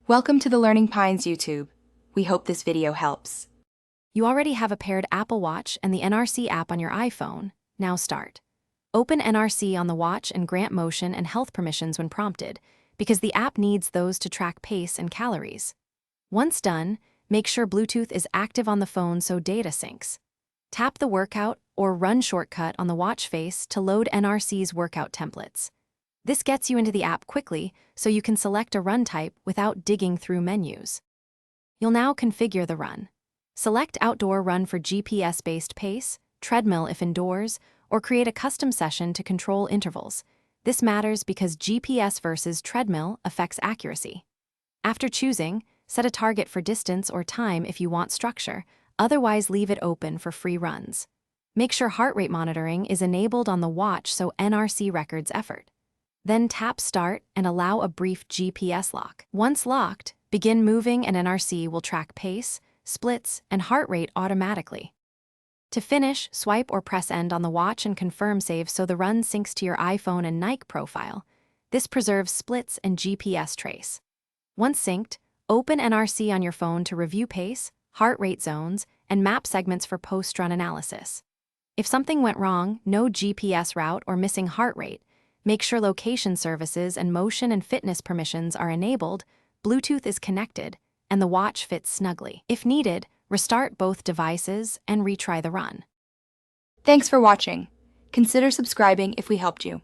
Welcome to the Learning Pines YouTube. We hope this video helps. You already have a paired Apple Watch and the NRC app on your iPhone. Now start. Open NRC on the watch and grant motion and health permissions when prompted, because the app needs those to track pace and calories. Once done, make sure Bluetooth is active on the phone so data syncs. Tap the workout or run shortcut on the watch face to load NRC's workout templates. This gets you into the app quickly so you can select a run type without digging through menus. You'll now configure the run. Select outdoor run for GPS-based pace, treadmill if indoors, or create a custom session to control intervals. This matters because GPS versus treadmill affects accuracy. After choosing, set a target for distance or time if you want structure, otherwise leave it open for free runs. Make sure heart rate monitoring is enabled on the watch so NRC records effort. Then tap Start and allow a brief GPS lock. Once locked, begin moving and NRC will track pace, splits, and heart rate automatically. To finish, swipe or press End on the watch and confirm save so the run syncs to your iPhone and Nike profile. This preserves splits and GPS trace. Once synced, open NRC on your phone to review pace, heart rate zones, and map segments for post-run analysis. If something went wrong, no GPS route or missing heart rate, make sure location services and motion and fitness permissions are enabled, Bluetooth is connected, and the watch fits snugly. If needed, restart both devices and retry the run. Thanks for watching. Consider subscribing if we helped you.